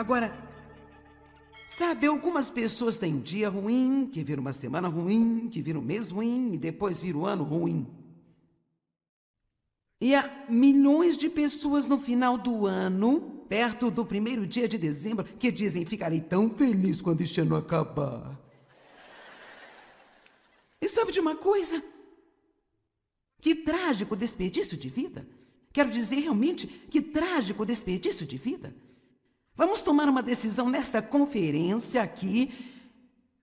Agora, sabe, algumas pessoas têm um dia ruim, que vira uma semana ruim, que vira um mês ruim e depois vira um ano ruim. E há milhões de pessoas no final do ano, perto do primeiro dia de dezembro, que dizem: ficarei tão feliz quando este ano acabar. E sabe de uma coisa? Que trágico desperdício de vida. Quero dizer realmente, que trágico desperdício de vida. Vamos tomar uma decisão nesta conferência aqui,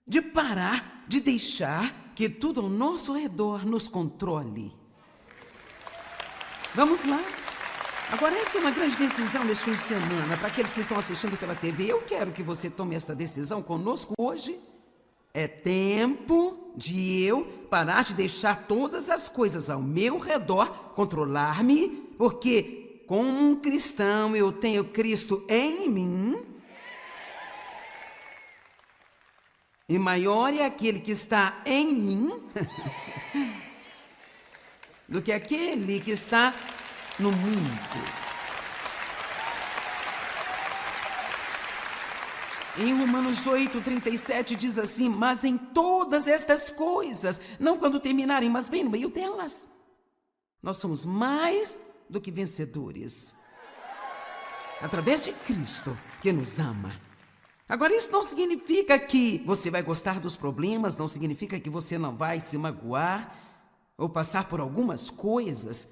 de parar, de deixar que tudo ao nosso redor nos controle. Vamos lá. Agora, essa é uma grande decisão deste fim de semana. Para aqueles que estão assistindo pela TV, eu quero que você tome esta decisão conosco hoje. É tempo de eu parar de deixar todas as coisas ao meu redor controlar-me, porque como um cristão eu tenho Cristo em mim. E maior é aquele que está em mim do que aquele que está no mundo. Em Romanos 8:37 diz assim: mas em todas estas coisas, não quando terminarem, mas bem no meio delas, nós somos mais do que vencedores, através de Cristo que nos ama. Agora, isso não significa que você vai gostar dos problemas, não significa que você não vai se magoar ou passar por algumas coisas.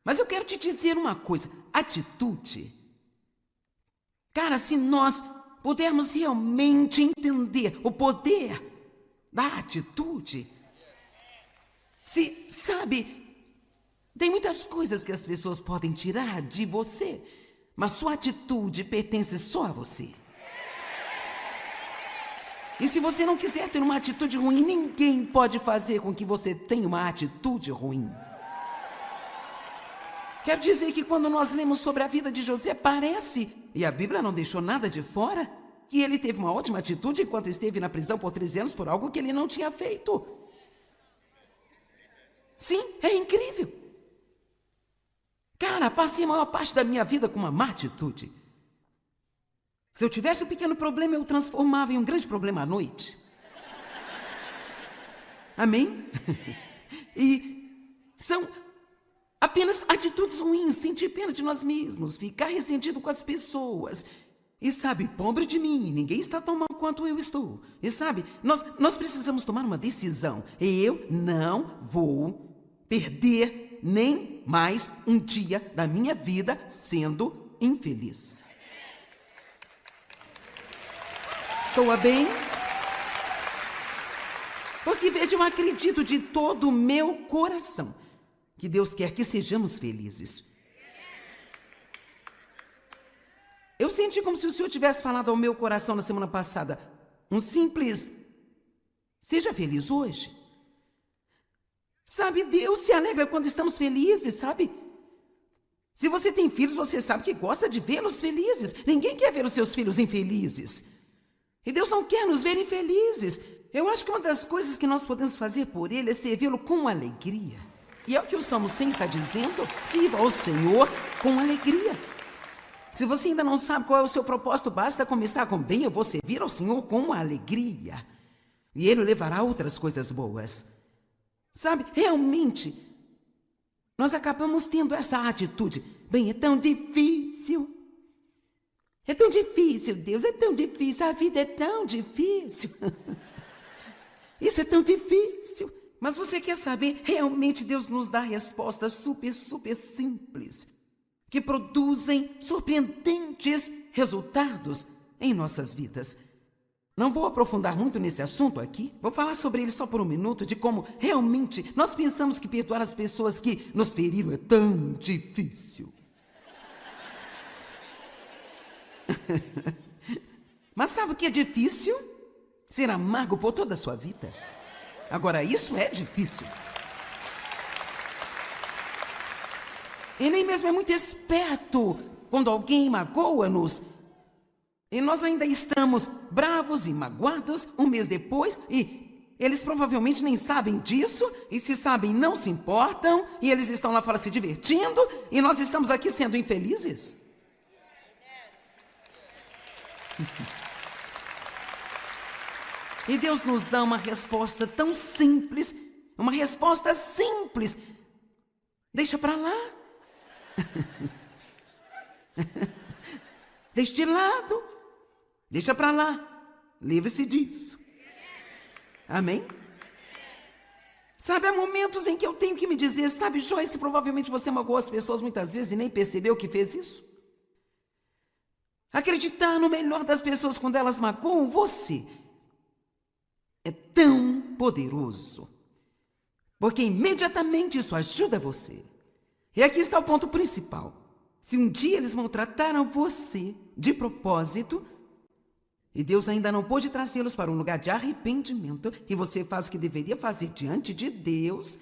Mas eu quero te dizer uma coisa: atitude. Cara, se nós pudermos realmente entender o poder da atitude, se, sabe, tem muitas coisas que as pessoas podem tirar de você, mas sua atitude pertence só a você. E se você não quiser ter uma atitude ruim, ninguém pode fazer com que você tenha uma atitude ruim. Quero dizer que quando nós lemos sobre a vida de José, parece, e a Bíblia não deixou nada de fora, que ele teve uma ótima atitude enquanto esteve na prisão por 13 anos por algo que ele não tinha feito. Sim, é incrível. Cara, passei a maior parte da minha vida com uma má atitude. Se eu tivesse um pequeno problema, eu o transformava em um grande problema à noite. Amém? E são apenas atitudes ruins, sentir pena de nós mesmos, ficar ressentido com as pessoas. E sabe, pobre de mim, ninguém está tão mal quanto eu estou. E sabe, nós precisamos tomar uma decisão. Eu não vou perder nem mais um dia da minha vida sendo infeliz. Soa bem? Porque veja, eu acredito de todo o meu coração que Deus quer que sejamos felizes. Eu senti como se o Senhor tivesse falado ao meu coração na semana passada, um simples: seja feliz hoje. Sabe, Deus se alegra quando estamos felizes, sabe? Se você tem filhos, você sabe que gosta de vê-los felizes. Ninguém quer ver os seus filhos infelizes. E Deus não quer nos ver infelizes. Eu acho que uma das coisas que nós podemos fazer por Ele é servi-lo com alegria. E é o que o Salmo 100 está dizendo: sirva ao Senhor com alegria. Se você ainda não sabe qual é o seu propósito, basta começar com: bem, eu vou servir ao Senhor com alegria. E Ele levará outras coisas boas. Sabe, realmente, nós acabamos tendo essa atitude: bem, é tão difícil. É tão difícil, Deus, é tão difícil, a vida é tão difícil. Isso é tão difícil. Mas você quer saber, realmente Deus nos dá respostas super simples, que produzem surpreendentes resultados em nossas vidas. Não vou aprofundar muito nesse assunto aqui, vou falar sobre ele só por um minuto, de como realmente nós pensamos que perdoar as pessoas que nos feriram é tão difícil. Mas sabe o que é difícil? Ser amargo por toda a sua vida. Agora, isso é difícil. E nem mesmo é muito esperto quando alguém magoa-nos e nós ainda estamos bravos e magoados um mês depois, e eles provavelmente nem sabem disso, e se sabem não se importam, e eles estão lá fora se divertindo, e nós estamos aqui sendo infelizes. E Deus nos dá uma resposta tão simples, uma resposta simples. Deixa para lá. Deixa de lado. Deixa para lá. Livre-se disso. Amém? Sabe, há momentos em que eu tenho que me dizer, sabe, Joyce, provavelmente você magoou as pessoas muitas vezes e nem percebeu que fez isso. Acreditar no melhor das pessoas quando elas magoam você é tão poderoso, porque imediatamente isso ajuda você. E aqui está o ponto principal. Se um dia eles maltrataram você de propósito, e Deus ainda não pôde trazê-los para um lugar de arrependimento, e você faz o que deveria fazer diante de Deus,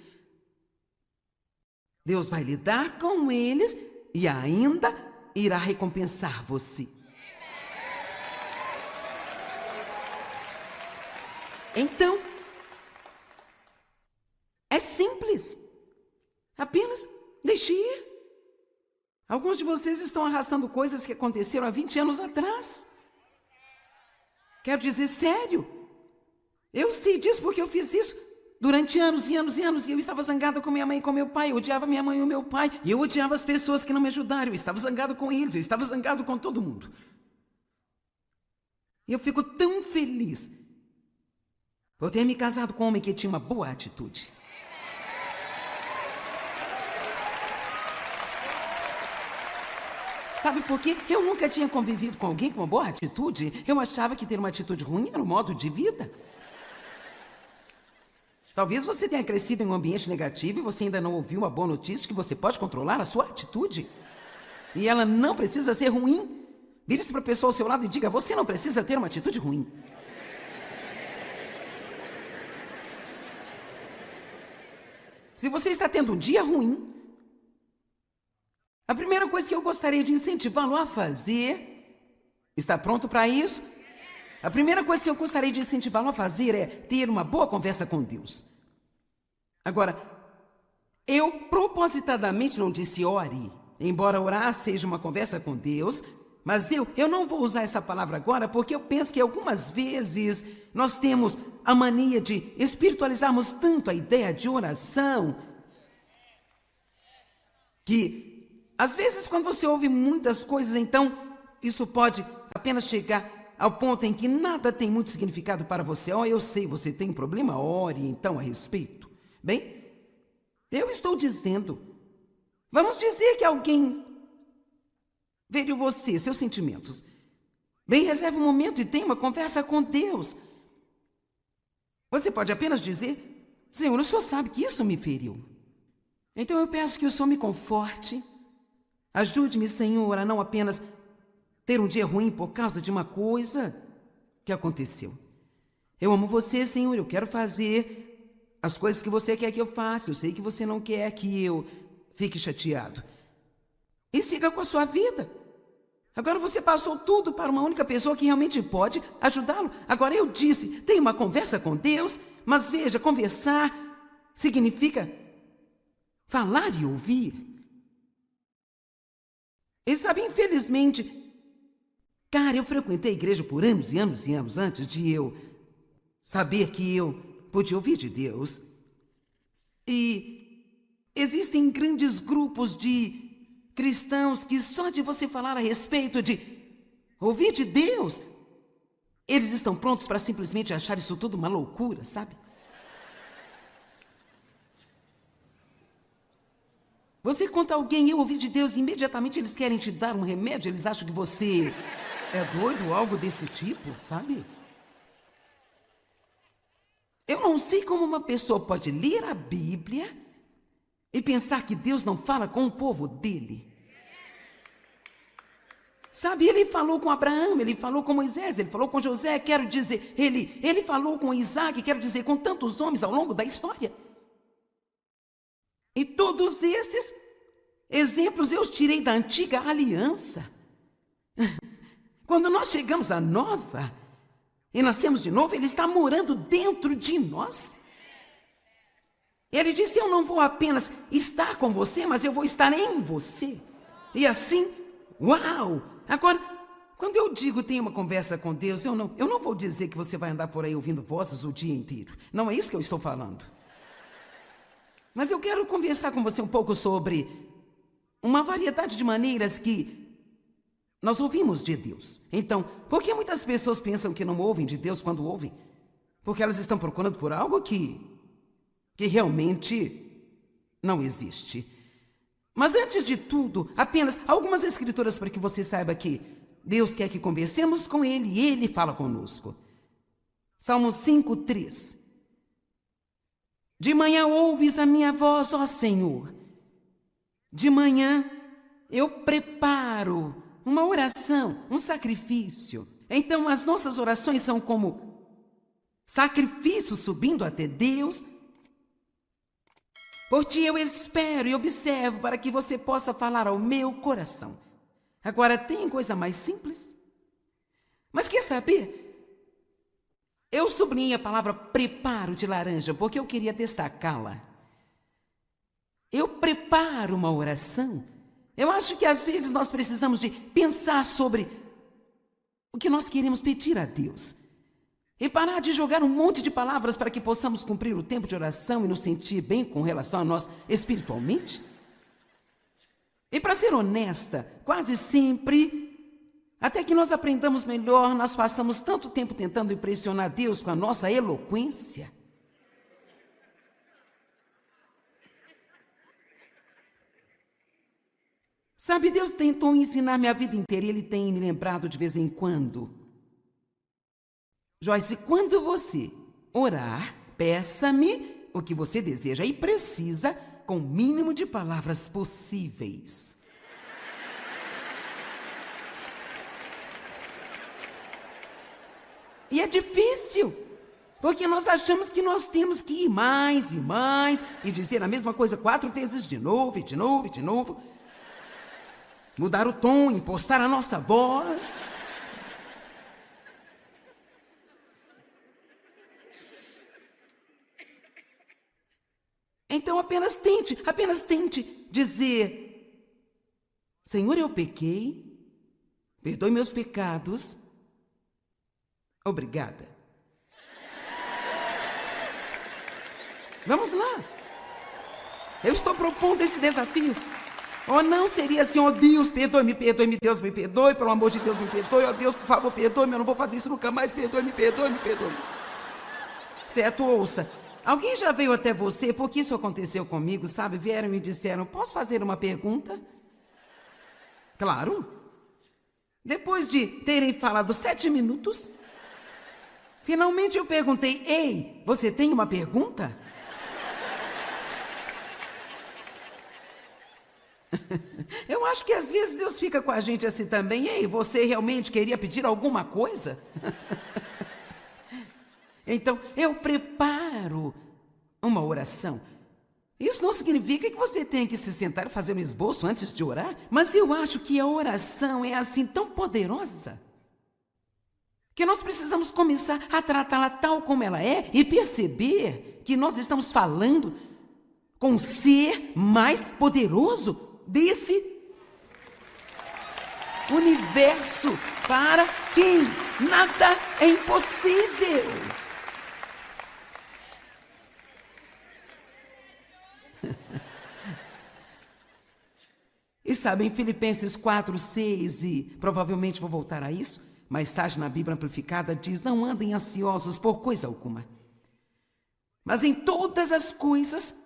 Deus vai lidar com eles e ainda irá recompensar você. Então, é simples. Apenas deixe ir. Alguns de vocês estão arrastando coisas que aconteceram há 20 anos atrás. Quero dizer, sério. Eu sei disso porque eu fiz isso durante anos e anos e anos. E eu estava zangada com minha mãe e com meu pai. Eu odiava minha mãe e o meu pai. E eu odiava as pessoas que não me ajudaram. Eu estava zangado com eles. Eu estava zangado com todo mundo. E eu fico tão feliz por ter me casado com um homem que tinha uma boa atitude. Sabe por quê? Eu nunca tinha convivido com alguém com uma boa atitude. Eu achava que ter uma atitude ruim era um modo de vida. Talvez você tenha crescido em um ambiente negativo e você ainda não ouviu uma boa notícia que você pode controlar a sua atitude. E ela não precisa ser ruim. Vire-se para a pessoa ao seu lado e diga, você não precisa ter uma atitude ruim. Se você está tendo um dia ruim, a primeira coisa que eu gostaria de incentivá-lo a fazer, está pronto para isso? A primeira coisa que eu gostaria de incentivá-lo a fazer é ter uma boa conversa com Deus. Agora, eu propositadamente não disse ore, embora orar seja uma conversa com Deus, mas eu não vou usar essa palavra agora porque eu penso que algumas vezes nós temos a mania de espiritualizarmos tanto a ideia de oração que, às vezes, quando você ouve muitas coisas, então, isso pode apenas chegar ao ponto em que nada tem muito significado para você. Eu sei, você tem um problema, ore então a respeito. Bem, eu estou dizendo, vamos dizer que alguém feriu você, seus sentimentos. Bem, reserve um momento e tenha uma conversa com Deus. Você pode apenas dizer, Senhor, o Senhor sabe que isso me feriu. Então eu peço que o Senhor me conforte. Ajude-me, Senhor, a não apenas ter um dia ruim por causa de uma coisa que aconteceu. Eu amo você, Senhor, eu quero fazer as coisas que você quer que eu faça. Eu sei que você não quer que eu fique chateado. E siga com a sua vida. Agora você passou tudo para uma única pessoa que realmente pode ajudá-lo. Agora eu disse, tenha uma conversa com Deus, mas veja, conversar significa falar e ouvir. E sabe, infelizmente, cara, eu frequentei a igreja por anos e anos e anos antes de eu saber que eu podia ouvir de Deus. E existem grandes grupos de cristãos que só de você falar a respeito de ouvir de Deus, eles estão prontos para simplesmente achar isso tudo uma loucura, sabe? Você conta a alguém, eu ouvi de Deus, e imediatamente eles querem te dar um remédio, eles acham que você é doido ou algo desse tipo, sabe? Eu não sei como uma pessoa pode ler a Bíblia e pensar que Deus não fala com o povo dele. Sabe, ele falou com Abraão, ele falou com Moisés, ele falou com José, quero dizer, ele falou com Isaac, quero dizer, com tantos homens ao longo da história. E todos esses exemplos eu os tirei da antiga aliança. Quando nós chegamos à nova e nascemos de novo, ele está morando dentro de nós. Ele disse, eu não vou apenas estar com você, mas eu vou estar em você. E assim, uau! Agora, quando eu digo tenha uma conversa com Deus, eu não vou dizer que você vai andar por aí ouvindo vozes o dia inteiro. Não é isso que eu estou falando. Mas eu quero conversar com você um pouco sobre uma variedade de maneiras que nós ouvimos de Deus. Então, por que muitas pessoas pensam que não ouvem de Deus quando ouvem? Porque elas estão procurando por algo que realmente não existe. Mas antes de tudo, apenas algumas escrituras para que você saiba que Deus quer que conversemos com Ele e Ele fala conosco. Salmo 5:3. De manhã ouves a minha voz, ó Senhor. De manhã eu preparo uma oração, um sacrifício. Então as nossas orações são como sacrifícios subindo até Deus. Por ti eu espero e observo para que você possa falar ao meu coração. Agora, tem coisa mais simples? Mas quer saber? Eu sublinhei a palavra preparo de laranja porque eu queria destacá-la. Eu preparo uma oração. Eu acho que às vezes nós precisamos de pensar sobre o que nós queremos pedir a Deus. E parar de jogar um monte de palavras para que possamos cumprir o tempo de oração e nos sentir bem com relação a nós espiritualmente. E para ser honesta, quase sempre, até que nós aprendamos melhor, nós passamos tanto tempo tentando impressionar Deus com a nossa eloquência. Sabe, Deus tentou ensinar-me a vida inteira e Ele tem me lembrado de vez em quando. Joyce, quando você orar, peça-me o que você deseja e precisa com o mínimo de palavras possíveis. E é difícil, porque nós achamos que nós temos que ir mais e mais e dizer a mesma coisa 4 vezes de novo, e de novo, e de novo. Mudar o tom, impostar a nossa voz. Então apenas tente dizer: Senhor, eu pequei, perdoe meus pecados, obrigada. Vamos lá. Eu estou propondo esse desafio. Ou não seria assim: ó Deus, perdoe-me, Deus me perdoe, pelo amor de Deus me perdoe, ó Deus, por favor, perdoe-me, eu não vou fazer isso nunca mais, perdoe-me. Certo? Ouça. Alguém já veio até você, porque isso aconteceu comigo, sabe? Vieram e me disseram: posso fazer uma pergunta? Claro. Depois de terem falado 7 minutos, finalmente eu perguntei: ei, você tem uma pergunta? Eu acho que às vezes Deus fica com a gente assim também. Ei, você realmente queria pedir alguma coisa? Então, eu preparo uma oração. Isso não significa que você tenha que se sentar e fazer um esboço antes de orar, mas eu acho que a oração é assim tão poderosa que nós precisamos começar a tratá-la tal como ela é e perceber que nós estamos falando com o ser mais poderoso desse universo, para quem nada é impossível. E sabem, Filipenses 4:6, e provavelmente vou voltar a isso, mais tarde na Bíblia Amplificada diz: não andem ansiosos por coisa alguma, mas em todas as coisas,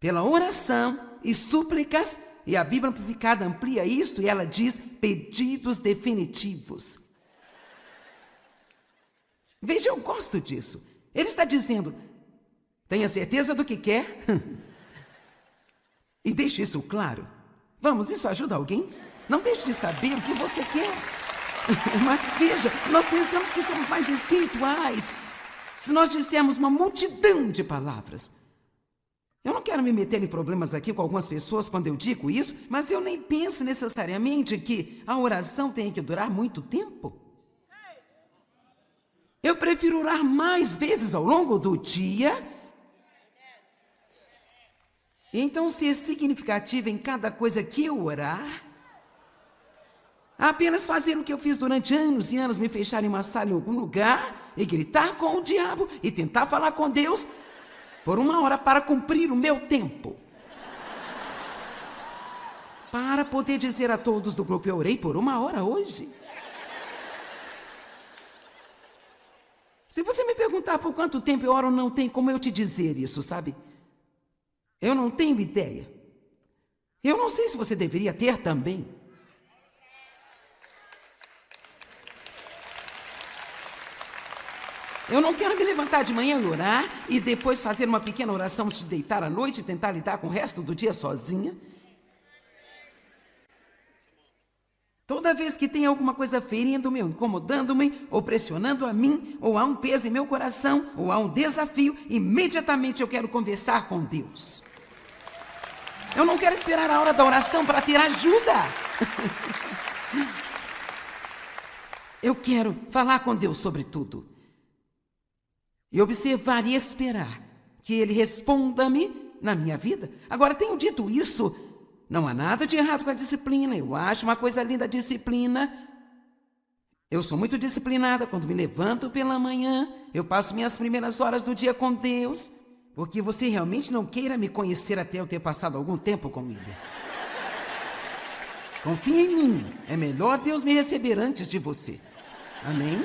pela oração e súplicas, e a Bíblia Amplificada amplia isto e ela diz: pedidos definitivos. Veja, eu gosto disso. Ele está dizendo: tenha certeza do que quer e deixe isso claro. Vamos, isso ajuda alguém? Não deixe de saber o que você quer. Mas veja, nós pensamos que somos mais espirituais se nós dissermos uma multidão de palavras. Eu não quero me meter em problemas aqui com algumas pessoas quando eu digo isso, mas eu nem penso necessariamente que a oração tenha que durar muito tempo. Eu prefiro orar mais vezes ao longo do dia. Então, ser significativo em cada coisa que eu orar. Apenas fazer o que eu fiz durante anos e anos, me fechar em uma sala em algum lugar e gritar com o diabo e tentar falar com Deus por 1 hora para cumprir o meu tempo. Para poder dizer a todos do grupo, eu orei por 1 hora hoje. Se você me perguntar por quanto tempo eu oro, não tem como eu te dizer isso, sabe? Eu não tenho ideia. Eu não sei se você deveria ter também. Eu não quero me levantar de manhã e orar e depois fazer uma pequena oração antes de deitar à noite e tentar lidar com o resto do dia sozinha. Toda vez que tem alguma coisa ferindo-me, ou incomodando-me, ou pressionando a mim, ou há um peso em meu coração, ou há um desafio, imediatamente eu quero conversar com Deus. Eu não quero esperar a hora da oração para ter ajuda. Eu quero falar com Deus sobre tudo. E observar e esperar que Ele responda-me na minha vida. Agora, tenho dito isso, não há nada de errado com a disciplina. Eu acho uma coisa linda a disciplina. Eu sou muito disciplinada quando me levanto pela manhã. Eu passo minhas primeiras horas do dia com Deus. Porque você realmente não queira me conhecer até eu ter passado algum tempo com Ele. Confia em mim. É melhor Deus me receber antes de você. Amém?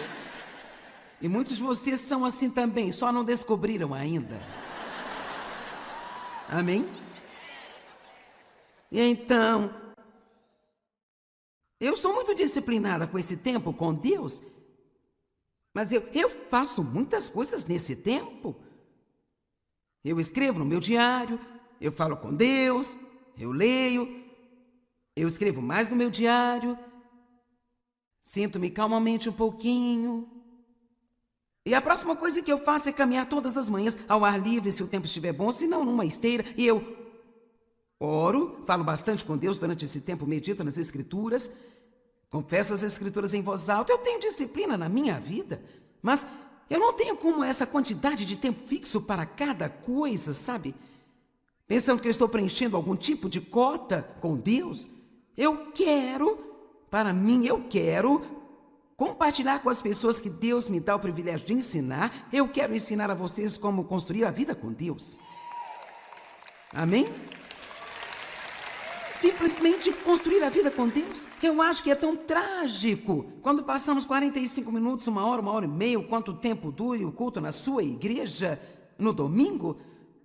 E muitos de vocês são assim também, só não descobriram ainda. Amém? E então, eu sou muito disciplinada com esse tempo com Deus, mas eu faço muitas coisas nesse tempo. Eu escrevo no meu diário, eu falo com Deus, eu leio, eu escrevo mais no meu diário, sinto-me calmamente um pouquinho. E a próxima coisa que eu faço é caminhar todas as manhãs ao ar livre, se o tempo estiver bom, se não numa esteira. E eu oro, falo bastante com Deus durante esse tempo, medito nas Escrituras, confesso as Escrituras em voz alta. Eu tenho disciplina na minha vida, mas eu não tenho como essa quantidade de tempo fixo para cada coisa, sabe? Pensando que eu estou preenchendo algum tipo de cota com Deus. Eu quero, para mim, eu quero compartilhar com as pessoas que Deus me dá o privilégio de ensinar. Eu quero ensinar a vocês como construir a vida com Deus. Amém? Simplesmente construir a vida com Deus. Eu acho que é tão trágico quando passamos 45 minutos, 1 hora e meia, quanto tempo dure o culto na sua igreja no domingo,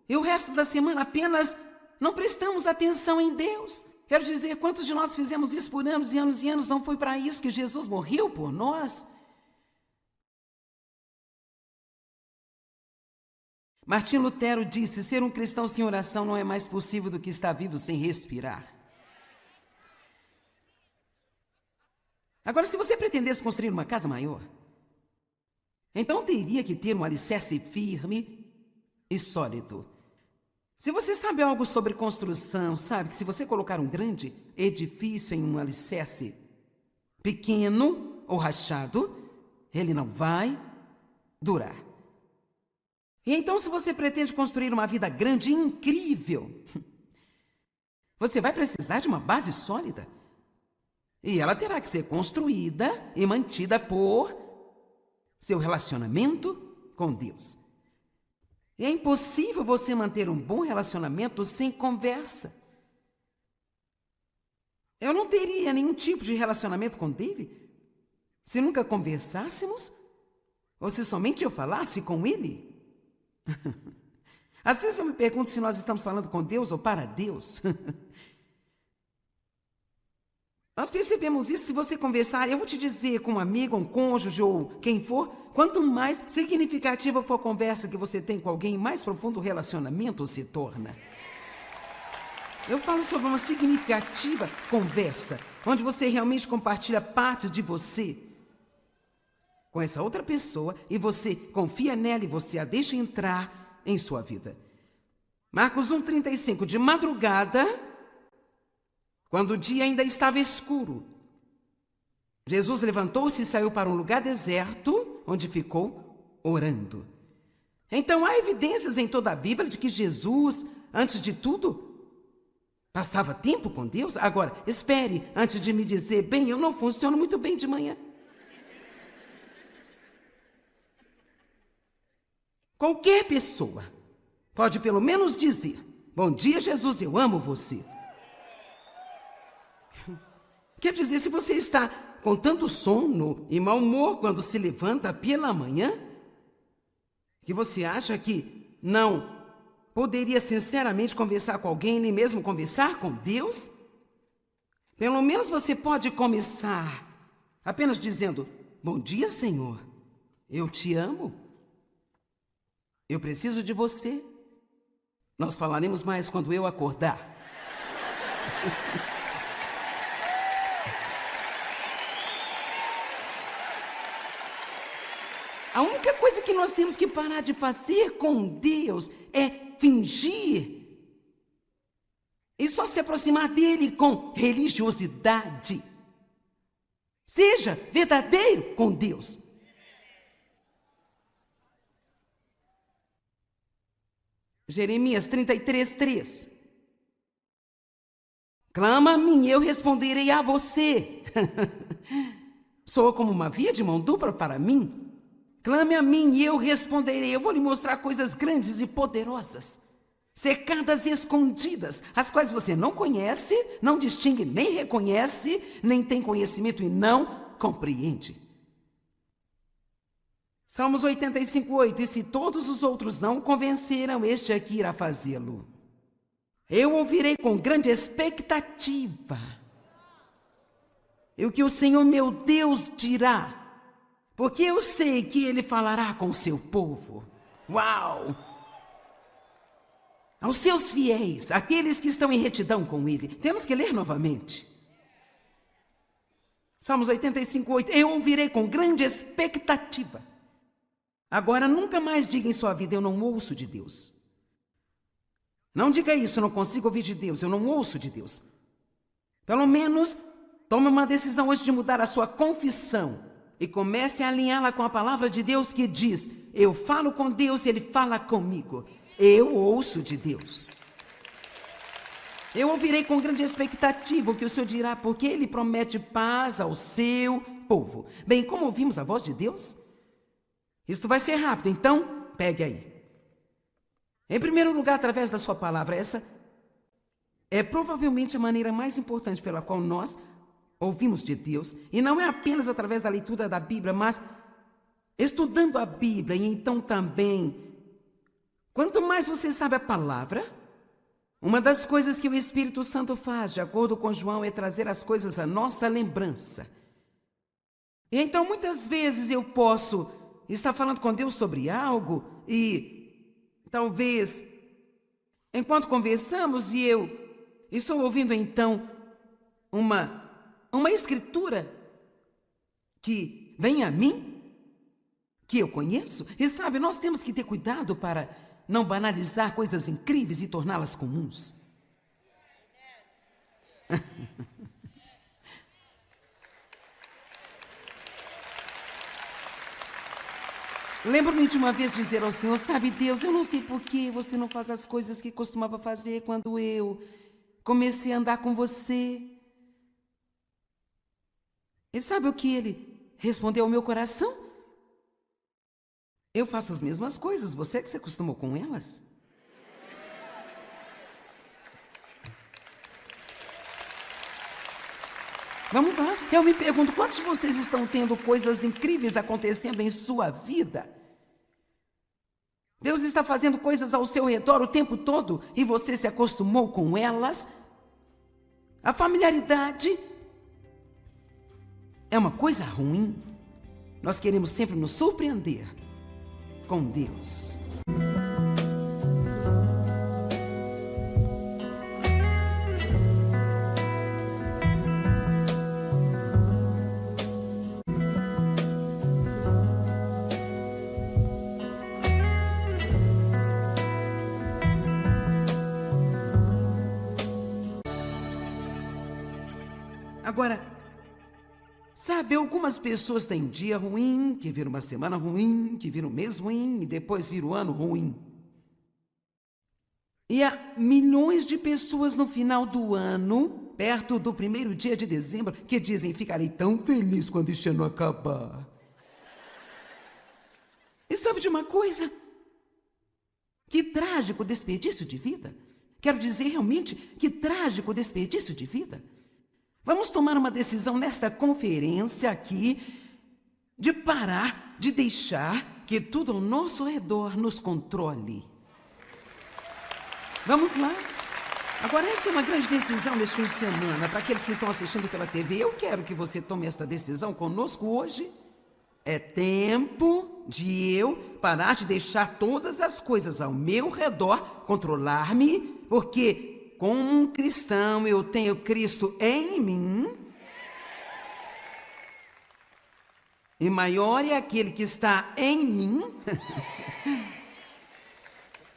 e o resto da semana apenas não prestamos atenção em Deus. Quero dizer, quantos de nós fizemos isso por anos e anos e anos? Não foi para isso que Jesus morreu por nós? Martim Lutero disse, ser um cristão sem oração não é mais possível do que estar vivo sem respirar. Agora, se você pretendesse construir uma casa maior, então teria que ter um alicerce firme e sólido. Se você sabe algo sobre construção, sabe que se você colocar um grande edifício em um alicerce pequeno ou rachado, ele não vai durar. E então, se você pretende construir uma vida grande e incrível, você vai precisar de uma base sólida. E ela terá que ser construída e mantida por seu relacionamento com Deus. E é impossível você manter um bom relacionamento sem conversa. Eu não teria nenhum tipo de relacionamento com David se nunca conversássemos ou se somente eu falasse com ele. Às vezes eu me pergunto se nós estamos falando com Deus ou para Deus. Nós percebemos isso se você conversar, eu vou te dizer, com um amigo, um cônjuge ou quem for, quanto mais significativa for a conversa que você tem com alguém, mais profundo o relacionamento se torna. Eu falo sobre uma significativa conversa, onde você realmente compartilha partes de você com essa outra pessoa e você confia nela e você a deixa entrar em sua vida. Marcos 1:35, de madrugada, quando o dia ainda estava escuro, Jesus levantou-se e saiu para um lugar deserto, onde ficou orando. Então, há evidências em toda a Bíblia de que Jesus, antes de tudo, Passava tempo com Deus? Agora, espere antes de me dizer, bem, eu não funciono muito bem de manhã. Qualquer pessoa pode pelo menos dizer, bom dia, Jesus, eu amo você. Quer dizer, se você está com tanto sono e mau humor quando se levanta pela manhã, que você acha que não poderia sinceramente conversar com alguém, nem mesmo conversar com Deus? Pelo menos você pode começar apenas dizendo, bom dia, Senhor, eu te amo. Eu preciso de você. Nós falaremos mais quando eu acordar. A única coisa que nós temos que parar de fazer com Deus é fingir e só se aproximar dele com religiosidade. Seja verdadeiro com Deus. Jeremias 33:3. Clama a mim, eu responderei a você. Sou como uma via de mão dupla para mim. Clame a mim e eu responderei. Eu vou lhe mostrar coisas grandes e poderosas, secadas e escondidas, as quais você não conhece, não distingue, nem reconhece, nem tem conhecimento e não compreende. Salmos 85:8. E se todos os outros não o convenceram, este aqui irá fazê-lo. Eu ouvirei com grande expectativa e o que o Senhor meu Deus dirá, porque eu sei que Ele falará com o seu povo. Uau! Aos seus fiéis, aqueles que estão em retidão com Ele. Temos que ler novamente. Salmos 85:8. Eu ouvirei com grande expectativa. Agora, nunca mais diga em sua vida, eu não ouço de Deus. Não diga isso, eu não consigo ouvir de Deus, eu não ouço de Deus. Pelo menos, tome uma decisão hoje de mudar a sua confissão e comece a alinhá-la com a palavra de Deus que diz, eu falo com Deus e Ele fala comigo. Eu ouço de Deus. Eu ouvirei com grande expectativa o que o Senhor dirá, porque Ele promete paz ao seu povo. Bem, como ouvimos a voz de Deus? Isto vai ser rápido, então pegue aí. Em primeiro lugar, através da sua palavra, essa é provavelmente a maneira mais importante pela qual nós ouvimos de Deus, e não é apenas através da leitura da Bíblia, mas estudando a Bíblia, e então também, quanto mais você sabe a palavra, uma das coisas que o Espírito Santo faz, de acordo com João, é trazer as coisas à nossa lembrança. E então, muitas vezes eu posso estar falando com Deus sobre algo e talvez, enquanto conversamos, e eu estou ouvindo então uma escritura que vem a mim, que eu conheço. E sabe, nós temos que ter cuidado para não banalizar coisas incríveis e torná-las comuns. Lembro-me de uma vez dizer ao Senhor, sabe Deus, eu não sei por que você não faz as coisas que costumava fazer quando eu comecei a andar com você. E sabe o que Ele respondeu ao meu coração? Eu faço as mesmas coisas, você que se acostumou com elas. Vamos lá, eu me pergunto, quantos de vocês estão tendo coisas incríveis acontecendo em sua vida? Deus está fazendo coisas ao seu redor o tempo todo e você se acostumou com elas? A familiaridade é uma coisa ruim. Nós queremos sempre nos surpreender com Deus. Agora, sabe, algumas pessoas têm um dia ruim, que vira uma semana ruim, que vira um mês ruim e depois vira um ano ruim. E há milhões de pessoas no final do ano, perto do primeiro dia de dezembro, que dizem: ficarei tão feliz quando este ano acabar. E sabe de uma coisa? Que trágico desperdício de vida. Quero dizer realmente, que trágico desperdício de vida. Vamos tomar uma decisão nesta conferência aqui de parar, de deixar que tudo ao nosso redor nos controle. Vamos lá. Agora, essa é uma grande decisão deste fim de semana. Para aqueles que estão assistindo pela TV, eu quero que você tome esta decisão conosco hoje. É tempo de eu parar de deixar todas as coisas ao meu redor controlar-me, porque como um cristão eu tenho Cristo em mim. E maior é aquele que está em mim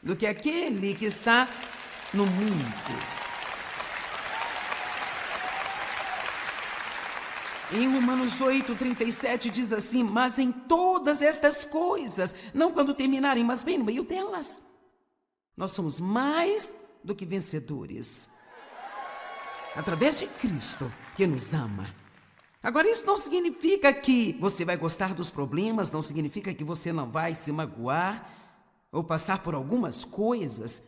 do que aquele que está no mundo. Em Romanos 8:37 diz assim: mas em todas estas coisas, não quando terminarem, mas bem no meio delas, nós somos mais do que vencedores, através de Cristo que nos ama. Agora, isso não significa que você vai gostar dos problemas, não significa que você não vai se magoar ou passar por algumas coisas.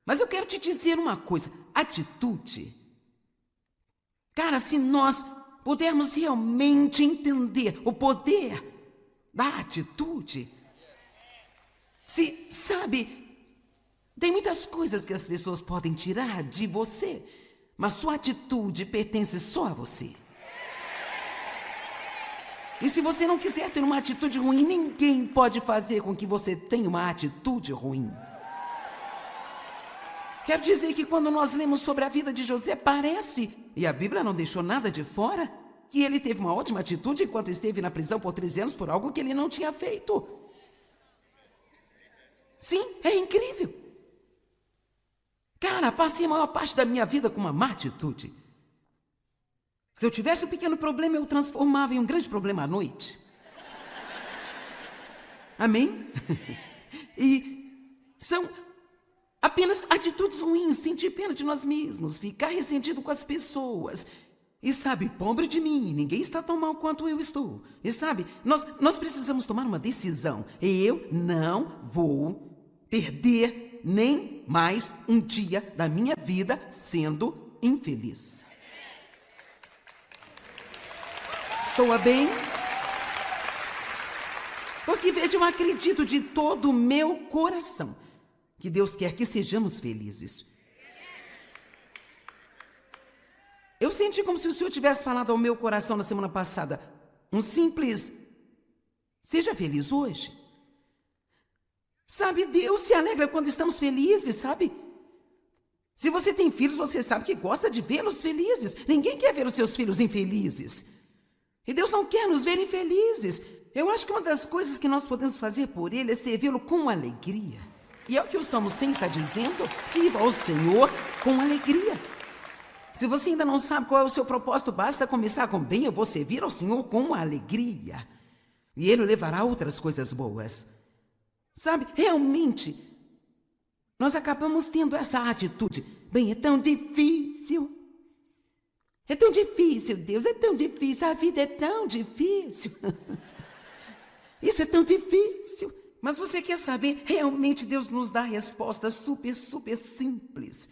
Mas eu quero te dizer uma coisa: atitude. Cara, se nós pudermos realmente entender o poder da atitude, se, sabe, tem muitas coisas que as pessoas podem tirar de você, mas sua atitude pertence só a você. E se você não quiser ter uma atitude ruim, ninguém pode fazer com que você tenha uma atitude ruim. Quero dizer que quando nós lemos sobre a vida de José, parece, e a Bíblia não deixou nada de fora, que ele teve uma ótima atitude enquanto esteve na prisão por 13 anos por algo que ele não tinha feito. Sim, é incrível. Cara, passei a maior parte da minha vida com uma má atitude. Se eu tivesse um pequeno problema, eu transformava em um grande problema à noite. Amém? E são apenas atitudes ruins, sentir pena de nós mesmos, ficar ressentido com as pessoas. E sabe, pobre de mim, ninguém está tão mal quanto eu estou. E sabe, nós precisamos tomar uma decisão. Eu não vou perder nem mais um dia da minha vida sendo infeliz. Soa bem? Porque veja, eu acredito de todo o meu coração que Deus quer que sejamos felizes. Eu senti como se o Senhor tivesse falado ao meu coração na semana passada, um simples: seja feliz hoje. Sabe, Deus se alegra quando estamos felizes, sabe? Se você tem filhos, você sabe que gosta de vê-los felizes. Ninguém quer ver os seus filhos infelizes. E Deus não quer nos ver infelizes. Eu acho que uma das coisas que nós podemos fazer por Ele é servi-lo com alegria. E é o que o Salmo 100 está dizendo: sirva ao Senhor com alegria. Se você ainda não sabe qual é o seu propósito, basta começar com: bem, eu vou servir ao Senhor com alegria. E Ele levará outras coisas boas. Sabe, realmente, nós acabamos tendo essa atitude: bem, é tão difícil. É tão difícil, Deus, é tão difícil, a vida é tão difícil. Isso é tão difícil. Mas você quer saber, realmente Deus nos dá respostas super simples,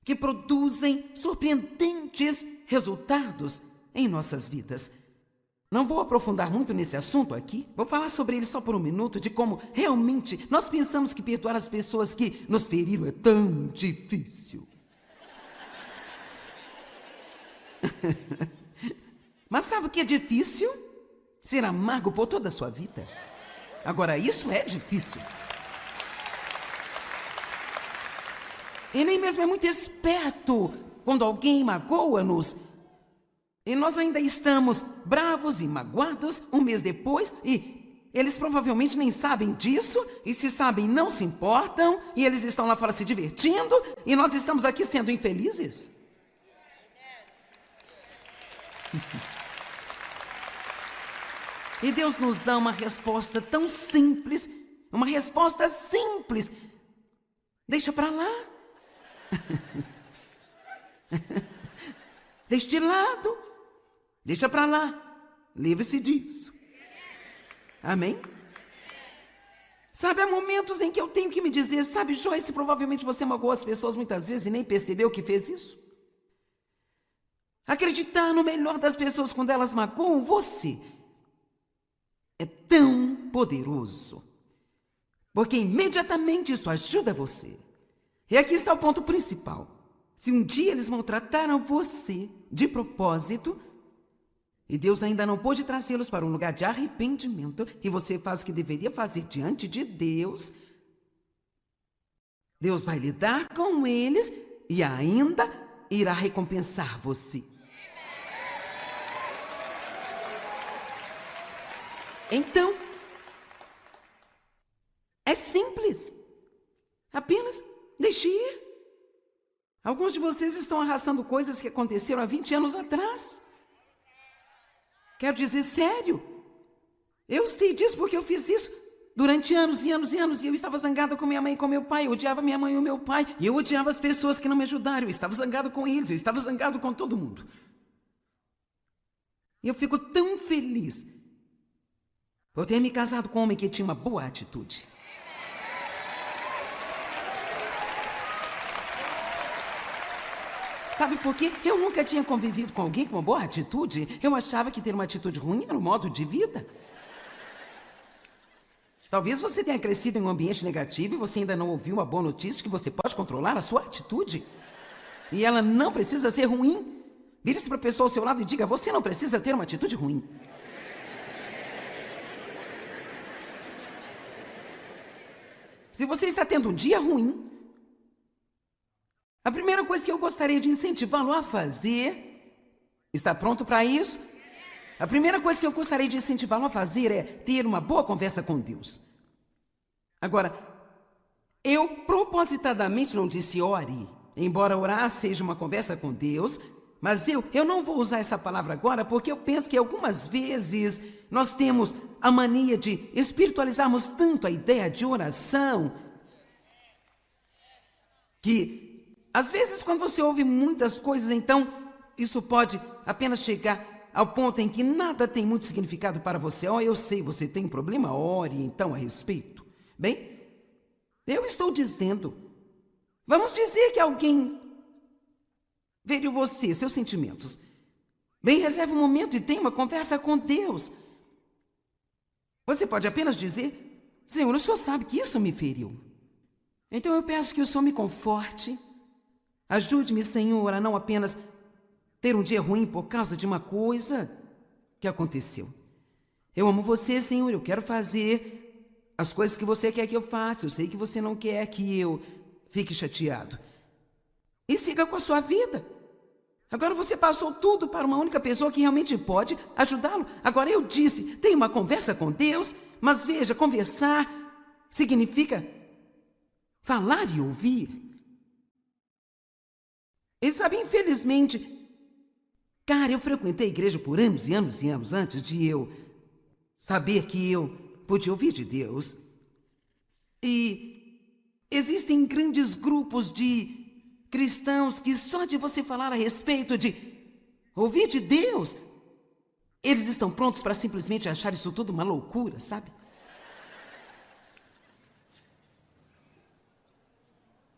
que produzem surpreendentes resultados em nossas vidas. Não vou aprofundar muito nesse assunto aqui, vou falar sobre ele só por um minuto, de como realmente nós pensamos que perdoar as pessoas que nos feriram é tão difícil. Mas sabe o que é difícil? Ser amargo por toda a sua vida. Agora, isso é difícil. E nem mesmo é muito esperto quando alguém magoa-nos e nós ainda estamos bravos e magoados um mês depois, e eles provavelmente nem sabem disso, e se sabem não se importam, e eles estão lá fora se divertindo, e nós estamos aqui sendo infelizes. E Deus nos dá uma resposta tão simples, uma resposta simples. Deixa para lá. Deixe de lado. Deixa para lá. Livre-se disso. Amém? Sabe, há momentos em que eu tenho que me dizer, sabe, Joyce, provavelmente você magoou as pessoas muitas vezes e nem percebeu que fez isso. Acreditar no melhor das pessoas quando elas magoam você é tão poderoso, porque imediatamente isso ajuda você. E aqui está o ponto principal. Se um dia eles maltrataram você de propósito, e Deus ainda não pôde trazê-los para um lugar de arrependimento, e você faz o que deveria fazer diante de Deus, Deus vai lidar com eles e ainda irá recompensar você. Então, é simples. Apenas deixe ir. Alguns de vocês estão arrastando coisas que aconteceram há 20 anos atrás. Quero dizer, sério. Eu sei disso porque eu fiz isso durante anos e anos e anos. E eu estava zangada com minha mãe e com meu pai. Eu odiava minha mãe e o meu pai. E eu odiava as pessoas que não me ajudaram. Eu estava zangado com eles. Eu estava zangado com todo mundo. E eu fico tão feliz por ter me casado com um homem que tinha uma boa atitude. Sabe por quê? Eu nunca tinha convivido com alguém com uma boa atitude. Eu achava que ter uma atitude ruim era um modo de vida. Talvez você tenha crescido em um ambiente negativo e você ainda não ouviu uma boa notícia que você pode controlar a sua atitude. E ela não precisa ser ruim. Vire-se para a pessoa ao seu lado e diga, você não precisa ter uma atitude ruim. Se você está tendo um dia ruim, a primeira coisa que eu gostaria de incentivá-lo a fazer, está pronto para isso? A primeira coisa que eu gostaria de incentivá-lo a fazer é ter uma boa conversa com Deus. Agora, eu propositadamente não disse ore, embora orar seja uma conversa com Deus, mas eu não vou usar essa palavra agora porque eu penso que algumas vezes nós temos a mania de espiritualizarmos tanto a ideia de oração que às vezes, quando você ouve muitas coisas, então, isso pode apenas chegar ao ponto em que nada tem muito significado para você. Eu sei, você tem um problema, ore então a respeito. Bem, eu estou dizendo, vamos dizer que alguém veio você, seus sentimentos. Bem, reserve um momento e tenha uma conversa com Deus. Você pode apenas dizer, Senhor, o Senhor sabe que isso me feriu. Então eu peço que o Senhor me conforte. Ajude-me, Senhor, a não apenas ter um dia ruim por causa de uma coisa que aconteceu. Eu amo você, Senhor, eu quero fazer as coisas que você quer que eu faça. Eu sei que você não quer que eu fique chateado. E siga com a sua vida. Agora você passou tudo para uma única pessoa que realmente pode ajudá-lo. Agora eu disse, tenha uma conversa com Deus, mas veja, conversar significa falar e ouvir. E sabe, infelizmente, cara, eu frequentei a igreja por anos e anos e anos antes de eu saber que eu podia ouvir de Deus. E existem grandes grupos de cristãos que só de você falar a respeito de ouvir de Deus, eles estão prontos para simplesmente achar isso tudo uma loucura, sabe?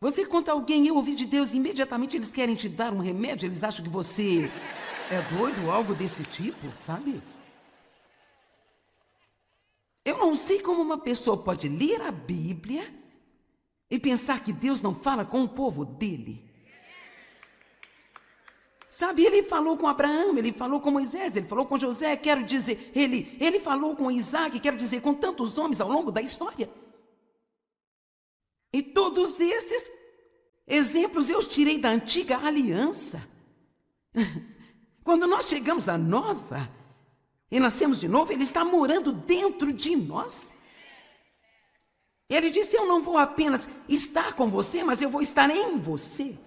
Você conta a alguém, eu ouvi de Deus, e imediatamente eles querem te dar um remédio, eles acham que você é doido ou algo desse tipo, sabe? Eu não sei como uma pessoa pode ler a Bíblia e pensar que Deus não fala com o povo dele. Sabe, ele falou com Abraão, ele falou com Moisés, ele falou com José, quero dizer, ele falou com Isaac, quero dizer, com tantos homens ao longo da história. E todos esses exemplos eu os tirei da antiga aliança. Quando nós chegamos à nova e nascemos de novo, ele está morando dentro de nós. Ele disse, eu não vou apenas estar com você, mas eu vou estar em você.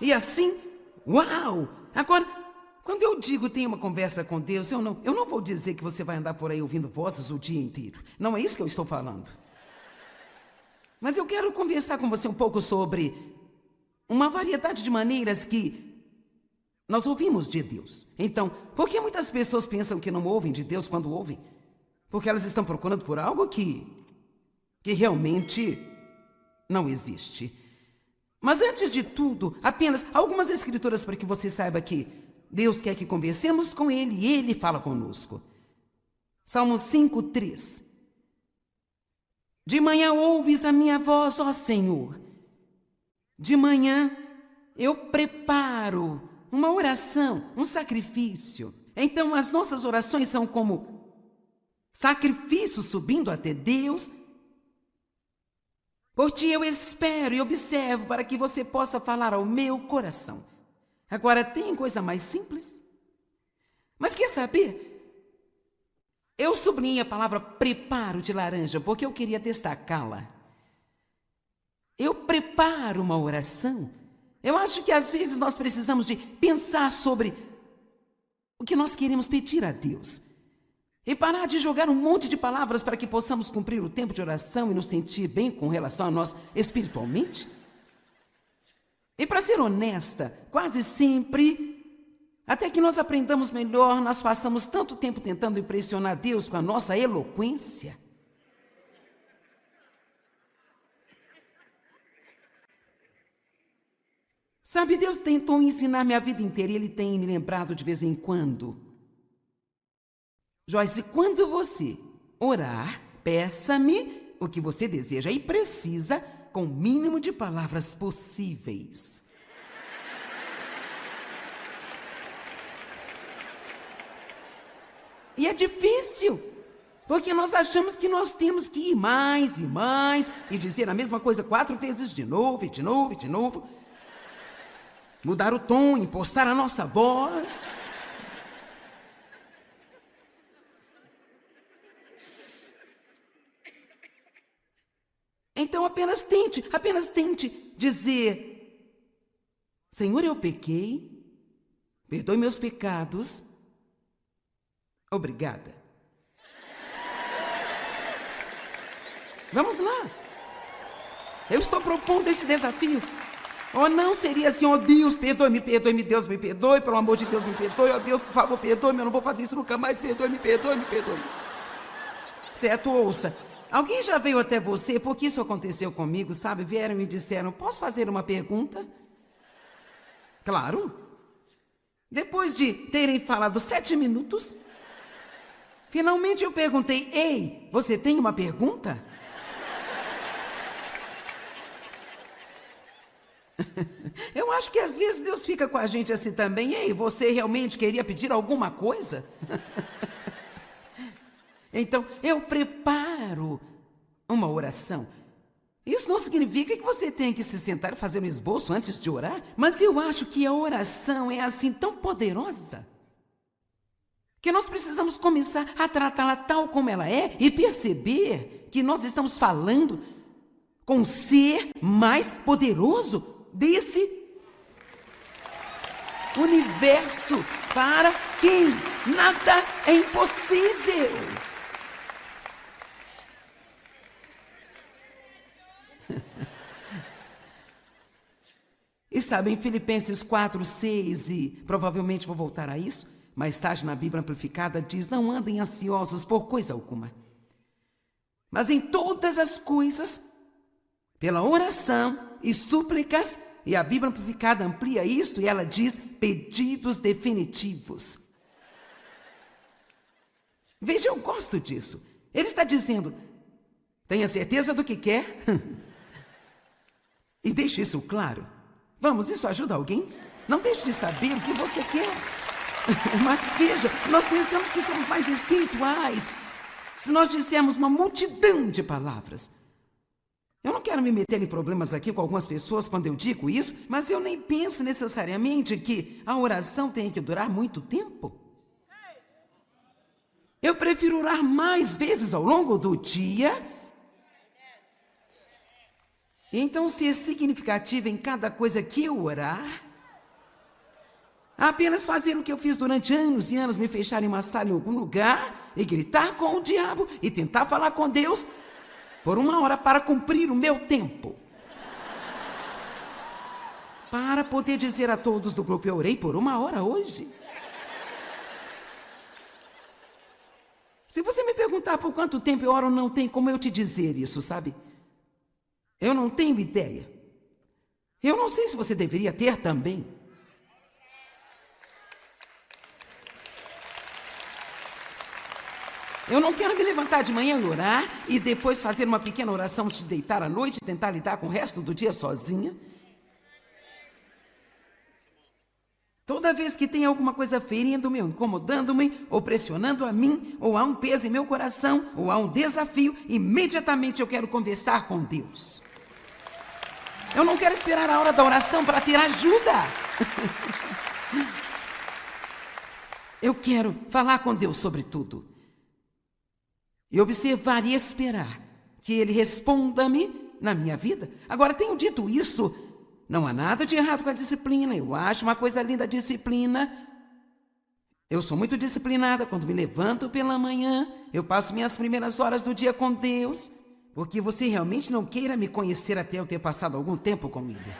E assim, uau! Agora, quando eu digo tenha uma conversa com Deus, eu não vou dizer que você vai andar por aí ouvindo vozes o dia inteiro. Não é isso que eu estou falando. Mas eu quero conversar com você um pouco sobre uma variedade de maneiras que nós ouvimos de Deus. Então, por que muitas pessoas pensam que não ouvem de Deus quando ouvem? Porque elas estão procurando por algo que realmente não existe. Mas antes de tudo, apenas algumas escrituras para que você saiba que Deus quer que conversemos com Ele e Ele fala conosco. Salmo 5:3. De manhã ouves a minha voz, ó Senhor. De manhã eu preparo uma oração, um sacrifício. Então as nossas orações são como sacrifícios subindo até Deus. Por ti eu espero e observo para que você possa falar ao meu coração. Agora, tem coisa mais simples? Mas quer saber? Eu sublinhei a palavra preparo de laranja porque eu queria destacá-la. Eu preparo uma oração. Eu acho que às vezes nós precisamos de pensar sobre o que nós queremos pedir a Deus. E parar de jogar um monte de palavras para que possamos cumprir o tempo de oração e nos sentir bem com relação a nós espiritualmente. E para ser honesta, quase sempre, até que nós aprendamos melhor, nós passamos tanto tempo tentando impressionar Deus com a nossa eloquência. Sabe, Deus tentou ensinar-me a vida inteira e Ele tem me lembrado de vez em quando. Joyce, quando você orar, peça-me o que você deseja e precisa com o mínimo de palavras possíveis. E é difícil, porque nós achamos que nós temos que ir mais e mais e dizer a mesma coisa 4 vezes de novo e de novo e de novo. Mudar o tom, impostar a nossa voz. Então apenas tente dizer: Senhor, eu pequei, perdoe meus pecados, obrigada. Vamos lá. Eu estou propondo esse desafio. Ou não seria assim: ó Deus, perdoe-me, perdoe-me, Deus me perdoe, pelo amor de Deus me perdoe, ó Deus, por favor, perdoe-me, eu não vou fazer isso nunca mais, perdoe-me, perdoe-me, perdoe-me. Certo? Ouça. Alguém já veio até você, porque isso aconteceu comigo, sabe? Vieram e me disseram: posso fazer uma pergunta? Claro. Depois de terem falado 7 minutos, finalmente eu perguntei: ei, você tem uma pergunta? Eu acho que às vezes Deus fica com a gente assim também. Ei, você realmente queria pedir alguma coisa? Então, eu preparo uma oração. Isso não significa que você tenha que se sentar e fazer um esboço antes de orar, mas eu acho que a oração é assim tão poderosa que nós precisamos começar a tratá-la tal como ela é e perceber que nós estamos falando com o ser mais poderoso desse universo, para quem nada é impossível. E sabe, em Filipenses 4:6, e provavelmente vou voltar a isso, mais tarde na Bíblia Amplificada diz: não andem ansiosos por coisa alguma, mas em todas as coisas, pela oração e súplicas, e a Bíblia Amplificada amplia isto e ela diz: pedidos definitivos. Veja, eu gosto disso. Ele está dizendo: tenha certeza do que quer e deixe isso claro. Vamos, isso ajuda alguém? Não deixe de saber o que você quer. Mas veja, nós pensamos que somos mais espirituais se nós dissermos uma multidão de palavras. Eu não quero me meter em problemas aqui com algumas pessoas quando eu digo isso, mas eu nem penso necessariamente que a oração tenha que durar muito tempo. Eu prefiro orar mais vezes ao longo do dia. Então, ser significativo em cada coisa que eu orar, apenas fazer o que eu fiz durante anos e anos, me fechar em uma sala em algum lugar e gritar com o diabo e tentar falar com Deus por 1 hora para cumprir o meu tempo. para poder dizer a todos do grupo: eu orei por 1 hora hoje. Se você me perguntar por quanto tempo eu oro, não tem como eu te dizer isso, sabe? Eu não tenho ideia. Eu não sei se você deveria ter também. Eu não quero me levantar de manhã e orar e depois fazer uma pequena oração antes de deitar à noite e tentar lidar com o resto do dia sozinha. Toda vez que tem alguma coisa ferindo-me, ou incomodando-me, ou pressionando a mim, ou há um peso em meu coração, ou há um desafio, imediatamente eu quero conversar com Deus. Eu não quero esperar a hora da oração para ter ajuda. Eu quero falar com Deus sobre tudo. E observar e esperar que Ele responda-me na minha vida. Agora, tenho dito isso, não há nada de errado com a disciplina. Eu acho uma coisa linda a disciplina. Eu sou muito disciplinada quando me levanto pela manhã. Eu passo minhas primeiras horas do dia com Deus. Porque você realmente não queira me conhecer até eu ter passado algum tempo com Ele.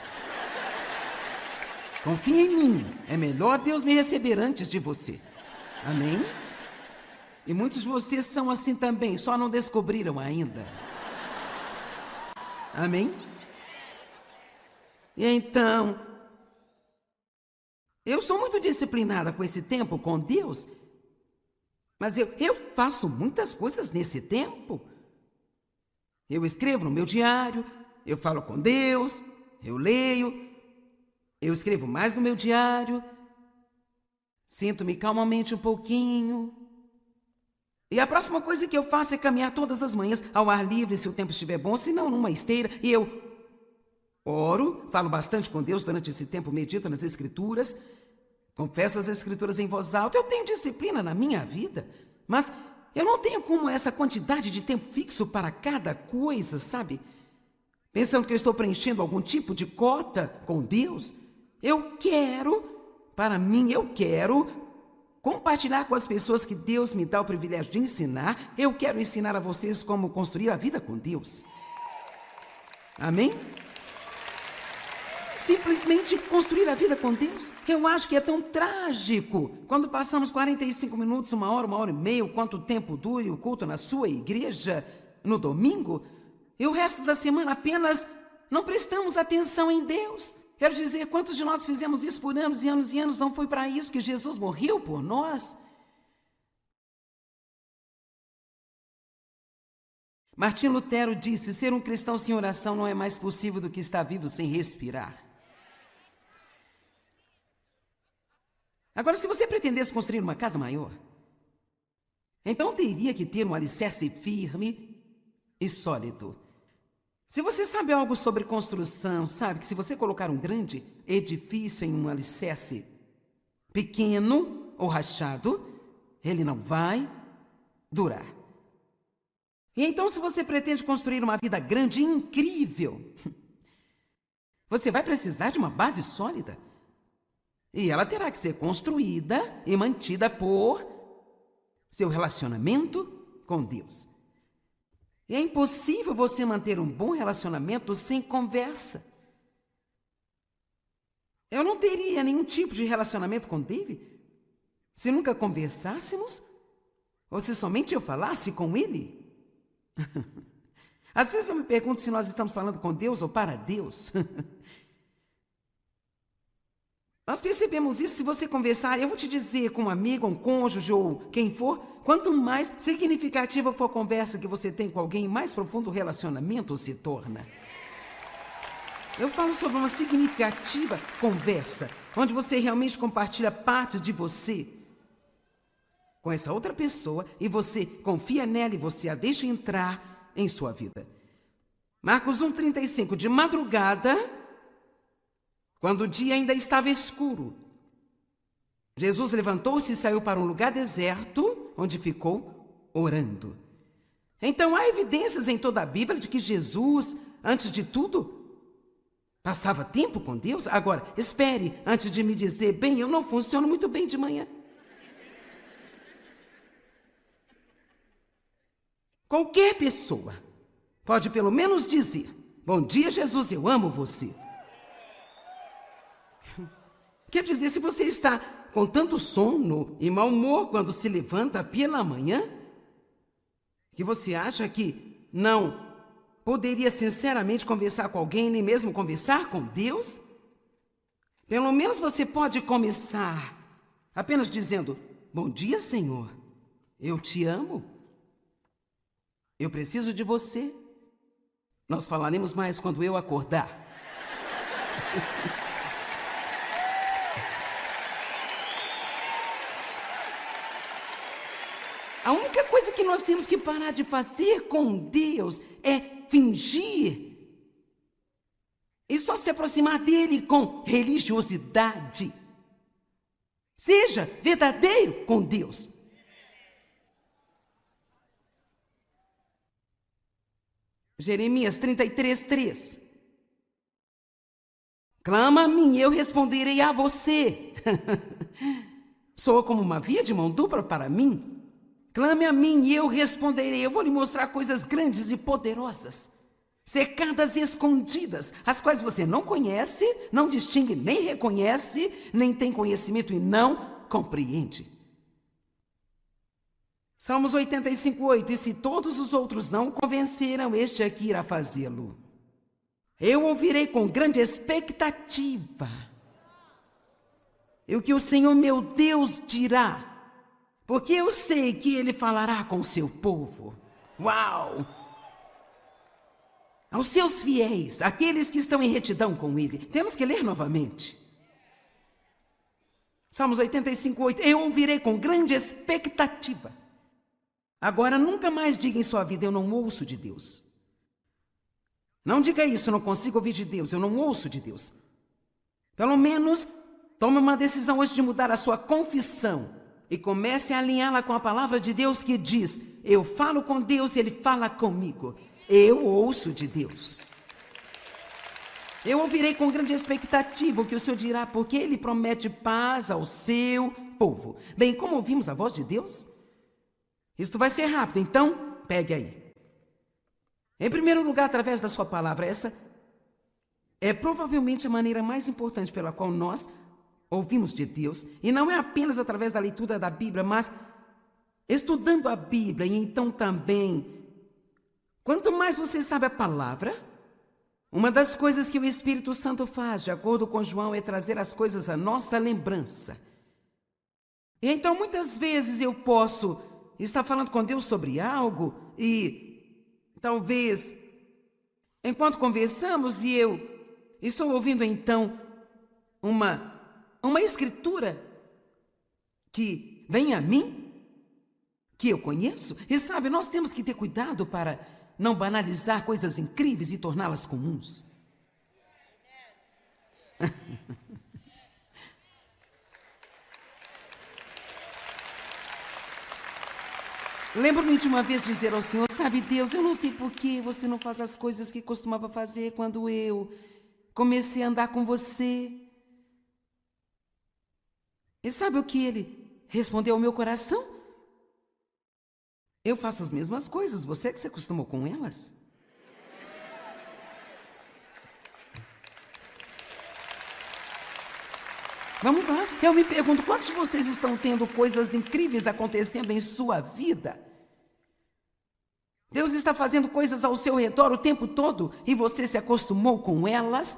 Confie em mim. É melhor Deus me receber antes de você. Amém? E muitos de vocês são assim também, só não descobriram ainda. Amém? E então, eu sou muito disciplinada com esse tempo com Deus, mas eu faço muitas coisas nesse tempo. Eu escrevo no meu diário, eu falo com Deus, eu leio, eu escrevo mais no meu diário, sinto-me calmamente um pouquinho. E a próxima coisa que eu faço é caminhar todas as manhãs ao ar livre, se o tempo estiver bom, se não numa esteira. E eu oro, falo bastante com Deus durante esse tempo, medito nas Escrituras, confesso as Escrituras em voz alta. Eu tenho disciplina na minha vida, mas eu não tenho como essa quantidade de tempo fixo para cada coisa, sabe? Pensando que eu estou preenchendo algum tipo de cota com Deus. Eu quero, para mim, eu quero compartilhar com as pessoas que Deus me dá o privilégio de ensinar. Eu quero ensinar a vocês como construir a vida com Deus. Amém? Simplesmente construir a vida com Deus. Eu acho que é tão trágico quando passamos 45 minutos, 1 hora e meia, quanto tempo dure o culto na sua igreja no domingo, e o resto da semana apenas não prestamos atenção em Deus. Quero dizer, quantos de nós fizemos isso por anos e anos e anos? Não foi para isso que Jesus morreu por nós? Martim Lutero disse: ser um cristão sem oração não é mais possível do que estar vivo sem respirar. Agora, se você pretendesse construir uma casa maior, então teria que ter um alicerce firme e sólido. Se você sabe algo sobre construção, sabe que se você colocar um grande edifício em um alicerce pequeno ou rachado, ele não vai durar. E então, se você pretende construir uma vida grande e incrível, você vai precisar de uma base sólida. E ela terá que ser construída e mantida por seu relacionamento com Deus. E é impossível você manter um bom relacionamento sem conversa. Eu não teria nenhum tipo de relacionamento com David se nunca conversássemos ou se somente eu falasse com ele. Às vezes eu me pergunto se nós estamos falando com Deus ou para Deus. Nós percebemos isso se você conversar, eu vou te dizer, com um amigo, um cônjuge ou quem for, quanto mais significativa for a conversa que você tem com alguém, mais profundo o relacionamento se torna. Eu falo sobre uma significativa conversa, onde você realmente compartilha partes de você com essa outra pessoa e você confia nela e você a deixa entrar em sua vida. Marcos 1,35, de madrugada, quando o dia ainda estava escuro, Jesus levantou-se e saiu para um lugar deserto, onde ficou orando. Então, há evidências em toda a Bíblia de que Jesus, antes de tudo, passava tempo com Deus. Agora, espere, antes de me dizer, bem, eu não funciono muito bem de manhã. Qualquer pessoa pode pelo menos dizer, bom dia, Jesus, eu amo você. Quer dizer, se você está com tanto sono e mau humor quando se levanta pela manhã, que você acha que não poderia sinceramente conversar com alguém, nem mesmo conversar com Deus, pelo menos você pode começar apenas dizendo: bom dia, Senhor, eu te amo, eu preciso de você. Nós falaremos mais quando eu acordar. A única coisa que nós temos que parar de fazer com Deus é fingir e só se aproximar dele com religiosidade. Seja verdadeiro com Deus. Jeremias 33:3. Clama a mim, eu responderei a você. Soa como uma via de mão dupla para mim. Clame a mim e eu responderei. Eu vou lhe mostrar coisas grandes e poderosas, cercadas e escondidas, as quais você não conhece, não distingue, nem reconhece, nem tem conhecimento e não compreende. Salmos 85:8. E se todos os outros não o convenceram, este aqui irá fazê-lo. Eu ouvirei com grande expectativa e o que o Senhor meu Deus dirá, porque eu sei que Ele falará com o seu povo. Uau! Aos seus fiéis, aqueles que estão em retidão com Ele. Temos que ler novamente. Salmos 85:8. Eu ouvirei com grande expectativa. Agora, nunca mais diga em sua vida: eu não ouço de Deus. Não diga isso: eu não consigo ouvir de Deus, eu não ouço de Deus. Pelo menos, tome uma decisão hoje de mudar a sua confissão e comece a alinhá-la com a palavra de Deus que diz: eu falo com Deus e Ele fala comigo. Eu ouço de Deus. Eu ouvirei com grande expectativa o que o Senhor dirá, porque Ele promete paz ao seu povo. Bem, como ouvimos a voz de Deus? Isto vai ser rápido, então pegue aí. Em primeiro lugar, através da sua palavra. Essa é provavelmente a maneira mais importante pela qual nós ouvimos de Deus, e não é apenas através da leitura da Bíblia, mas estudando a Bíblia. E então também, quanto mais você sabe a palavra, uma das coisas que o Espírito Santo faz, de acordo com João, é trazer as coisas à nossa lembrança. E então muitas vezes eu posso estar falando com Deus sobre algo e talvez, enquanto conversamos, e eu estou ouvindo então uma escritura que vem a mim, que eu conheço. E sabe, nós temos que ter cuidado para não banalizar coisas incríveis e torná-las comuns. Lembro-me de uma vez dizer ao Senhor: sabe, Deus, eu não sei por que você não faz as coisas que costumava fazer quando eu comecei a andar com você. E sabe o que Ele respondeu ao meu coração? Eu faço as mesmas coisas, você que se acostumou com elas. Vamos lá, eu me pergunto, quantos de vocês estão tendo coisas incríveis acontecendo em sua vida? Deus está fazendo coisas ao seu redor o tempo todo e você se acostumou com elas?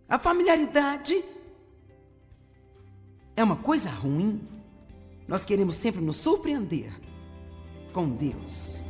A familiaridade é uma coisa ruim. Nós queremos sempre nos surpreender com Deus.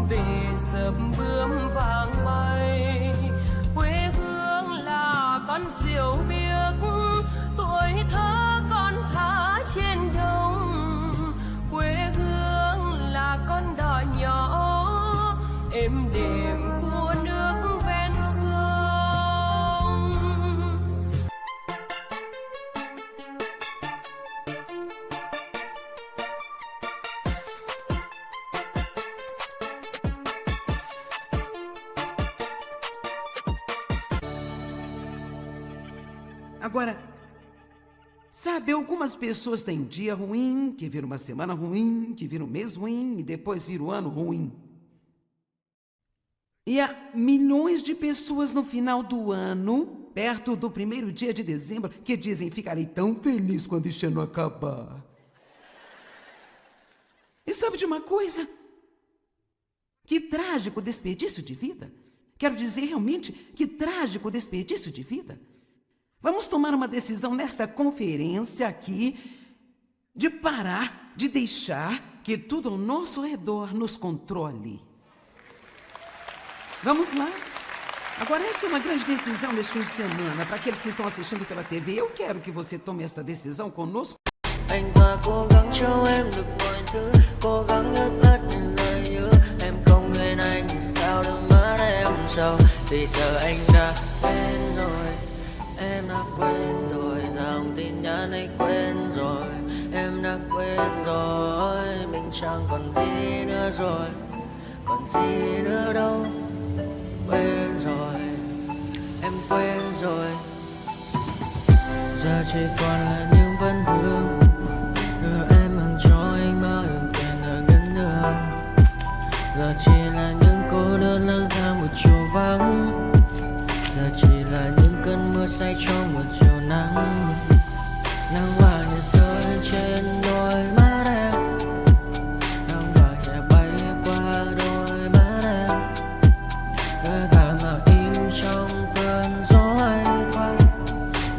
về dợp bướm vàng bay. Quê hương là con diều biếc, tuổi thơ con thả trên đồng. Quê hương là con đò nhỏ êm đềm của nước ven sông. Agora, sabe, algumas pessoas têm dia ruim, que vira uma semana ruim, que vira um mês ruim e depois vira um ano ruim. E há milhões de pessoas no final do ano, perto do primeiro dia de dezembro, que dizem: ficarei tão feliz quando este ano acabar. E sabe de uma coisa? Que trágico desperdício de vida. Quero dizer, realmente, que trágico desperdício de vida. Vamos tomar uma decisão nesta conferência aqui de parar, de deixar que tudo ao nosso redor nos controle. Vamos lá. Agora, essa é uma grande decisão neste fim de semana. Para aqueles que estão assistindo pela TV, eu quero que você tome esta decisão conosco. Anh ta cố gắng cho em được mọi thứ, cố gắng ướt át những lời nhớ. Em không quên anh thì sao đôi mắt em sầu. Vì giờ anh đã quên rồi, em đã quên rồi. Dòng tin nhắn anh quên rồi, em đã quên rồi. Mình chẳng còn gì nữa rồi, còn gì nữa đâu. Quên rồi, em quên rồi. Giờ chỉ còn là những vấn vương đưa em mang cho anh bao ước hẹn ở gần nữa. Giờ chỉ là những cô đơn lang thang một chiều vắng. Giờ chỉ là những cơn mưa say trong một chiều nắng. Nắng vàng nhẹ rơi trên đôi mắt em, nắng vàng nhẹ bay qua đôi mắt em. Đôi gà mà im trong cơn gió hay qua,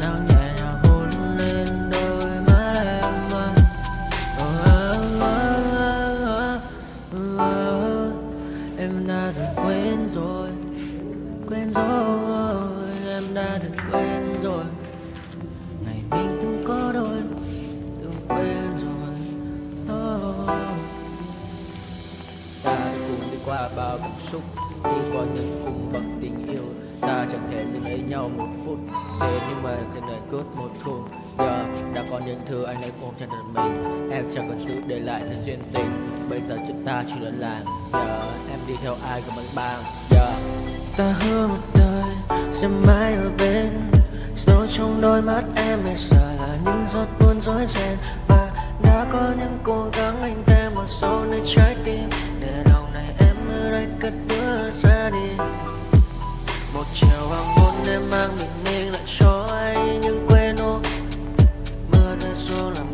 nắng nhẹ nhàng hôn lên đôi mắt em. Em đã dần quên rồi, quên rồi. Em đã dần quên rồi ngày mình từng có đôi, từng quên rồi. Ta đã cùng đi qua bao cảm xúc, đi qua những cung bậc tình yêu. Ta chẳng thể giữ lấy nhau một phút, thế nhưng mà trên đời cướp một khung. Giờ đã có những thứ anh ấy cũng chẳng được mình. Em chẳng còn giữ để lại sự duyên tình. Bây giờ chúng ta chỉ là làng. Giờ em đi theo ai của bằng bang. Giờ ta hứa một đời sẽ mãi ở bên. Dấu trong đôi mắt em bây giờ là những giọt buồn rối ren. Và đã có những cố gắng anh thêm một số nơi trái tim. Để lòng này em ở đây cất bước ra đi. Một chiều hoàng hôn em mang bình minh lại cho anh những quên ô. Mưa rơi xuống làm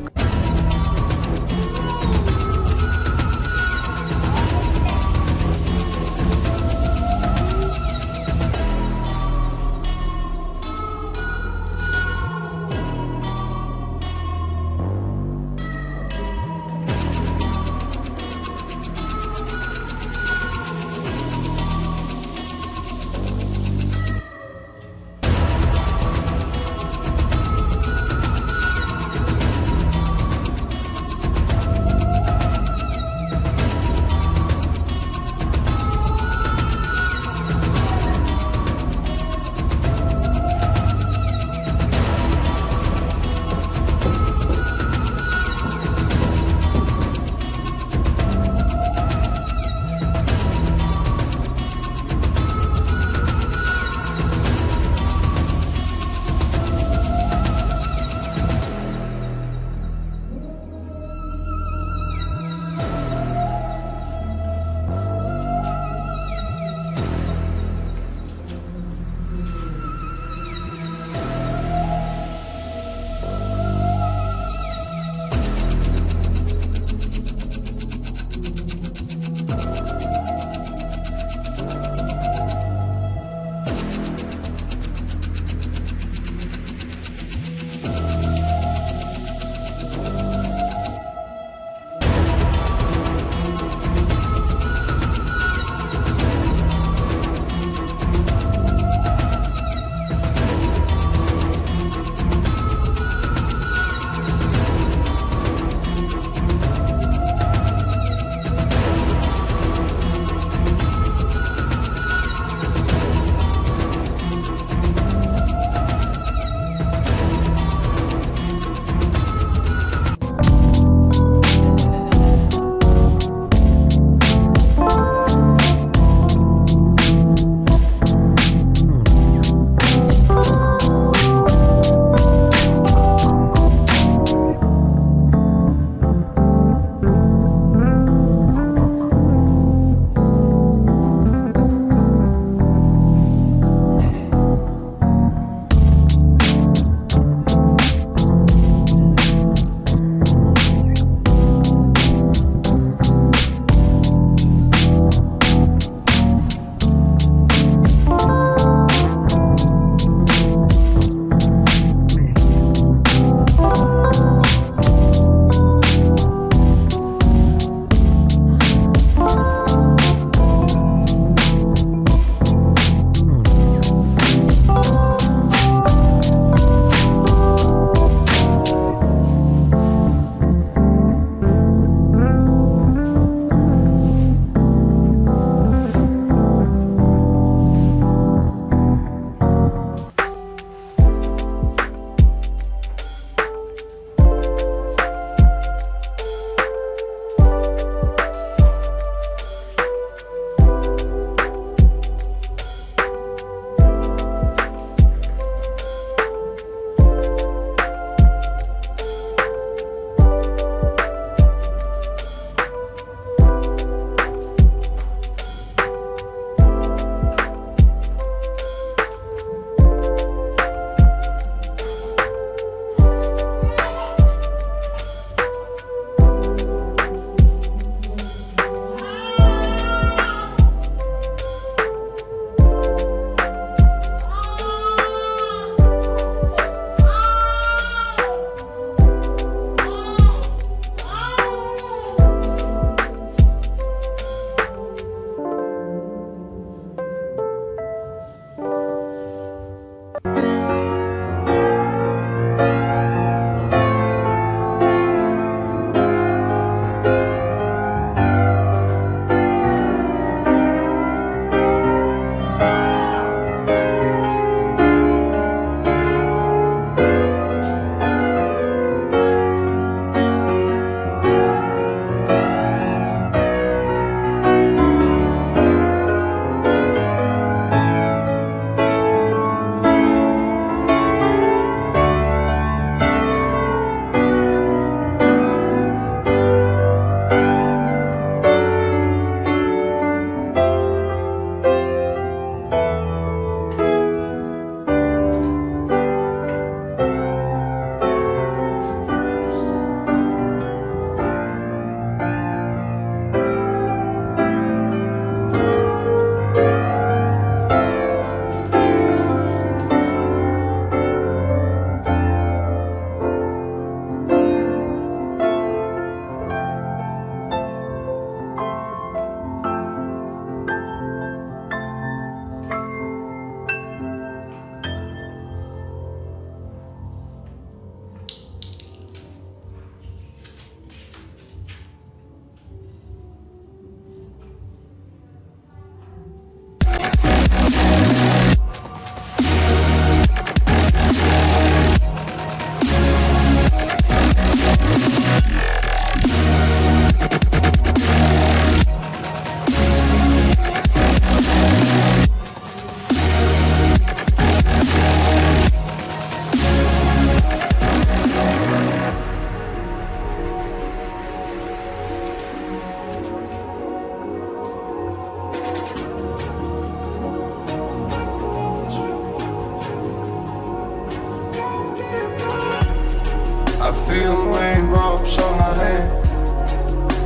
feel raindrops on my hand.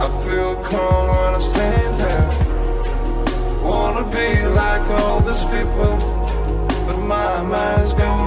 I feel calm when I stand there. Wanna be like all these people, but my mind's gone.